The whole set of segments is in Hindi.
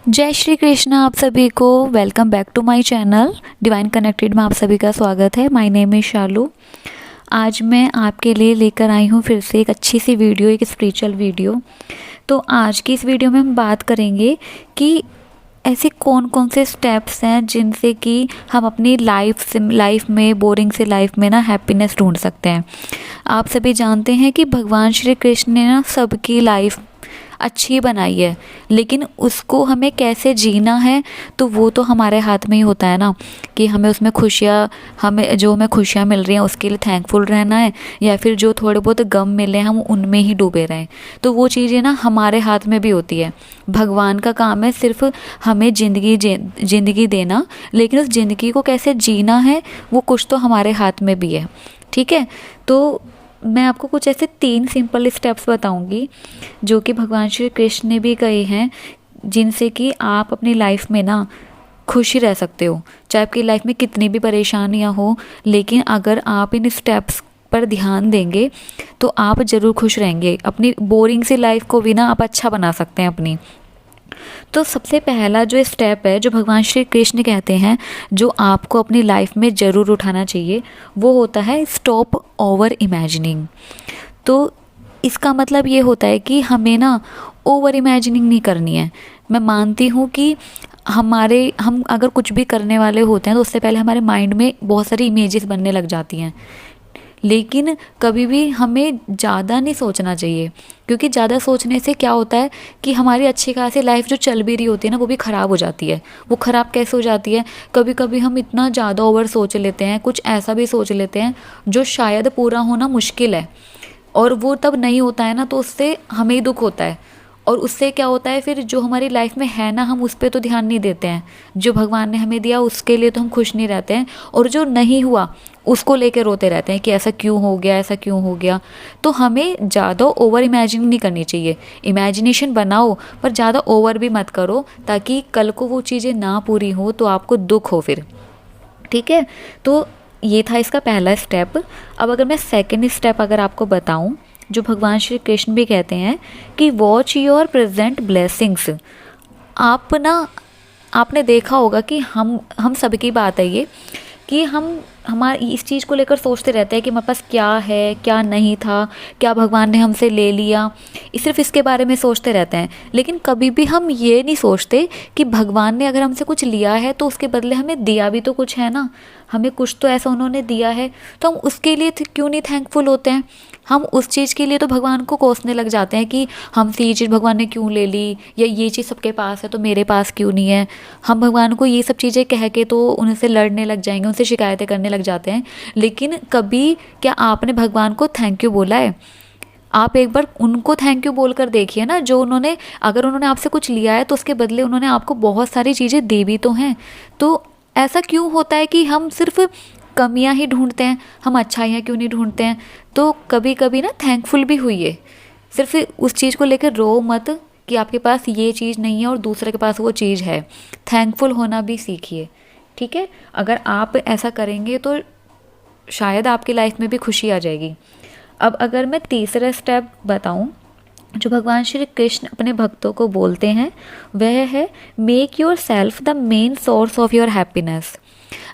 जय श्री कृष्ण। आप सभी को welcome back to my channel divine connected में आप सभी का स्वागत है। My name is Shalu. आज मैं आपके लिए लेकर आई हूँ फिर से एक अच्छी सी वीडियो, एक स्पिरिचुअल वीडियो। तो आज की इस वीडियो में हम बात करेंगे कि ऐसे कौन कौन से स्टेप्स हैं जिनसे कि हम अपनी लाइफ में बोरिंग से लाइफ में ना हैप्पीनेस ढूंढ सकते हैं। आप सभी जानते हैं कि भगवान श्री कृष्ण ने ना सबकी लाइफ अच्छी बनाई है, लेकिन उसको हमें कैसे जीना है तो वो तो हमारे हाथ में ही होता है ना, कि हमें उसमें हमें खुशियाँ मिल रही हैं उसके लिए थैंकफुल रहना है, या फिर जो थोड़े बहुत गम मिले हम उनमें ही डूबे रहें। तो वो चीज़ें ना हमारे हाथ में भी होती है। भगवान का काम है सिर्फ हमें ज़िंदगी देना, लेकिन उस ज़िंदगी को कैसे जीना है वो कुछ तो हमारे हाथ में भी है। ठीक है, तो मैं आपको कुछ ऐसे 3 सिंपल स्टेप्स बताऊंगी जो कि भगवान श्री कृष्ण ने भी कहे हैं, जिनसे कि आप अपनी लाइफ में ना खुशी रह सकते हो। चाहे आपकी लाइफ में कितनी भी परेशानियां हो, लेकिन अगर आप इन स्टेप्स पर ध्यान देंगे तो आप ज़रूर खुश रहेंगे। अपनी बोरिंग सी लाइफ को भी ना आप अच्छा बना सकते हैं अपनी। तो सबसे पहला जो स्टेप है जो भगवान श्री कृष्ण कहते हैं, जो आपको अपनी लाइफ में ज़रूर उठाना चाहिए, वो होता है स्टॉप ओवर इमेजिनिंग। तो इसका मतलब ये होता है कि हमें ना ओवर इमेजिनिंग नहीं करनी है। मैं मानती हूँ कि हम अगर कुछ भी करने वाले होते हैं तो उससे पहले हमारे माइंड में बहुत सारी इमेजेस बनने लग जाती हैं, लेकिन कभी भी हमें ज़्यादा नहीं सोचना चाहिए, क्योंकि ज़्यादा सोचने से क्या होता है कि हमारी अच्छी खासी लाइफ जो चल भी रही होती है ना वो भी ख़राब हो जाती है। वो ख़राब कैसे हो जाती है? कभी कभी हम इतना ज़्यादा ओवर सोच लेते हैं, कुछ ऐसा भी सोच लेते हैं जो शायद पूरा होना मुश्किल है, और वो तब नहीं होता है ना, तो उससे हमें ही दुख होता है। और उससे क्या होता है, फिर जो हमारी लाइफ में है ना हम उस पर तो ध्यान नहीं देते हैं। जो भगवान ने हमें दिया उसके लिए तो हम खुश नहीं रहते हैं, और जो नहीं हुआ उसको लेकर रोते रहते हैं कि ऐसा क्यों हो गया, ऐसा क्यों हो गया। तो हमें ज़्यादा ओवर इमेजिन नहीं करनी चाहिए। इमेजिनेशन बनाओ पर ज़्यादा ओवर भी मत करो, ताकि कल को वो चीज़ें ना पूरी हो तो आपको दुख हो फिर। ठीक है, तो ये था इसका पहला स्टेप। अब अगर मैं सेकेंड स्टेप अगर आपको बताऊं, जो भगवान श्री कृष्ण भी कहते हैं कि वॉच योर प्रेजेंट ब्लेसिंग्स। आपने देखा होगा कि हम सबकी बात है ये, कि हम हमारी इस चीज़ को लेकर सोचते रहते हैं कि हमारे पास क्या है, क्या नहीं था, क्या भगवान ने हमसे ले लिया। सिर्फ इसके बारे में सोचते रहते हैं, लेकिन कभी भी हम ये नहीं सोचते कि भगवान ने अगर हमसे कुछ लिया है तो उसके बदले हमें दिया भी तो कुछ है ना। हमें कुछ तो ऐसा उन्होंने दिया है, तो हम उसके लिए क्यों नहीं थैंकफुल होते हैं। हम उस चीज़ के लिए तो भगवान को कोसने लग जाते हैं कि हमसे ये चीज़ भगवान ने क्यों ले ली, या ये चीज़ सबके पास है तो मेरे पास क्यों नहीं है। हम भगवान को ये सब चीज़ें कह के तो उनसे लड़ने लग जाएंगे, उनसे शिकायतें करने लग जाते हैं। लेकिन कभी क्या आपने भगवान को थैंक यू बोला है? आप एक बार उनको थैंक यू बोलकर देखिए ना, जो अगर उन्होंने आपसे कुछ लिया है तो उसके बदले उन्होंने आपको बहुत सारी चीज़ें दे भी तो हैं। तो ऐसा क्यों होता है कि हम सिर्फ कमियां ही ढूंढते हैं, हम अच्छाइयाँ क्यों नहीं ढूंढते हैं? तो कभी कभी ना थैंकफुल भी हुई। सिर्फ उस चीज़ को लेकर रो मत कि आपके पास ये चीज़ नहीं है और दूसरे के पास वो चीज़ है। थैंकफुल होना भी सीखिए। ठीक है, अगर आप ऐसा करेंगे तो शायद आपकी लाइफ में भी खुशी आ जाएगी। अब अगर मैं तीसरा स्टेप बताऊं जो भगवान श्री कृष्ण अपने भक्तों को बोलते हैं, वह है make your self the main source of your happiness.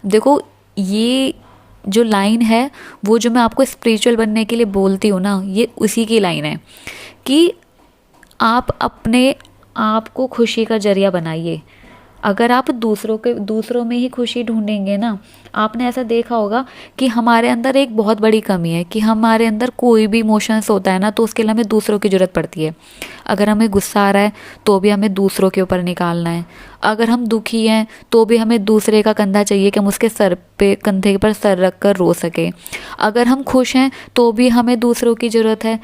देखो, ये जो लाइन है वो जो मैं आपको स्पिरिचुअल बनने के लिए बोलती हूँ ना, ये उसी की लाइन है कि आप अपने आप को खुशी का जरिया बनाइए। अगर आप दूसरों में ही खुशी ढूंढेंगे ना, आपने ऐसा देखा होगा कि हमारे अंदर एक बहुत बड़ी कमी है कि हमारे अंदर कोई भी इमोशंस होता है ना तो उसके लिए हमें दूसरों की ज़रूरत पड़ती है। अगर हमें गुस्सा आ रहा है तो भी हमें दूसरों के ऊपर निकालना है। अगर हम दुखी हैं तो भी हमें दूसरे का कंधा चाहिए कि हम उसके कंधे पर सर रख कर रो सके। अगर हम खुश हैं तो भी हमें दूसरों की ज़रूरत है।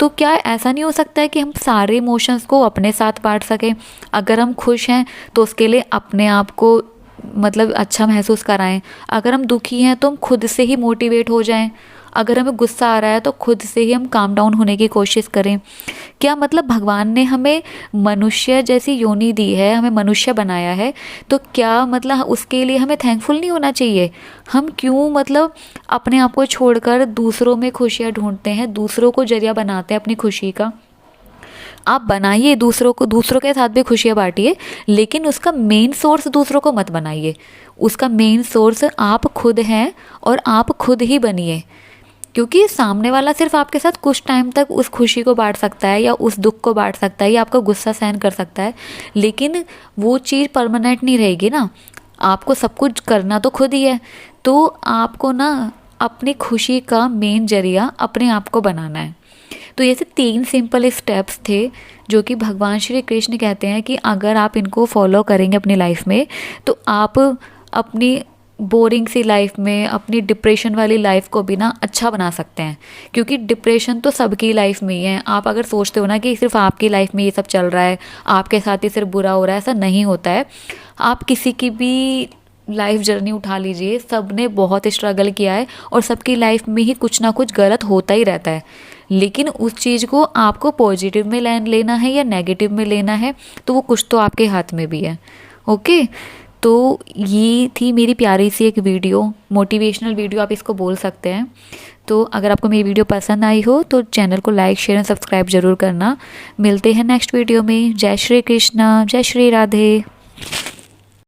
तो क्या ऐसा नहीं हो सकता है कि हम सारे इमोशंस को अपने साथ बांट सकें? अगर हम खुश हैं तो उसके लिए अपने आप को मतलब अच्छा महसूस कराएं। अगर हम दुखी हैं तो हम खुद से ही मोटिवेट हो जाएं। अगर हमें गुस्सा आ रहा है तो खुद से ही हम काम डाउन होने की कोशिश करें। क्या मतलब भगवान ने हमें मनुष्य जैसी योनि दी है, हमें मनुष्य बनाया है, तो क्या मतलब उसके लिए हमें थैंकफुल नहीं होना चाहिए? हम क्यों मतलब अपने आप को छोड़कर दूसरों में खुशियाँ ढूंढते हैं, दूसरों को जरिया बनाते हैं अपनी खुशी का? आप बनाइए दूसरों को, दूसरों के साथ भी खुशियाँ बांटिए, लेकिन उसका मेन सोर्स दूसरों को मत बनाइए। उसका मेन सोर्स आप खुद हैं और आप खुद ही बनिए, क्योंकि सामने वाला सिर्फ आपके साथ कुछ टाइम तक उस खुशी को बांट सकता है या उस दुख को बांट सकता है या आपका गुस्सा सहन कर सकता है, लेकिन वो चीज़ परमानेंट नहीं रहेगी ना। आपको सब कुछ करना तो खुद ही है। तो आपको ना अपनी खुशी का मेन जरिया अपने आप को बनाना है। तो ये से 3 सिंपल स्टेप्स थे जो कि भगवान श्री कृष्ण कहते हैं कि अगर आप इनको फॉलो करेंगे अपनी लाइफ में, तो आप अपनी बोरिंग सी लाइफ में, अपनी डिप्रेशन वाली लाइफ को भी ना अच्छा बना सकते हैं। क्योंकि डिप्रेशन तो सबकी लाइफ में ही है। आप अगर सोचते हो ना कि सिर्फ आपकी लाइफ में ये सब चल रहा है, आपके साथ ही सिर्फ बुरा हो रहा है, ऐसा नहीं होता है। आप किसी की भी लाइफ जर्नी उठा लीजिए, सब ने बहुत स्ट्रगल किया है और सबकी लाइफ में ही कुछ ना कुछ गलत होता ही रहता है। लेकिन उस चीज़ को आपको पॉजिटिव में लेना है या नेगेटिव में लेना है, तो वो कुछ तो आपके हाथ में भी है। ओके, तो ये थी मेरी प्यारी सी एक वीडियो, मोटिवेशनल वीडियो आप इसको बोल सकते हैं। तो अगर आपको मेरी वीडियो पसंद आई हो तो चैनल को लाइक, शेयर एंड सब्सक्राइब ज़रूर करना। मिलते हैं नेक्स्ट वीडियो में। जय श्री कृष्णा, जय श्री राधे।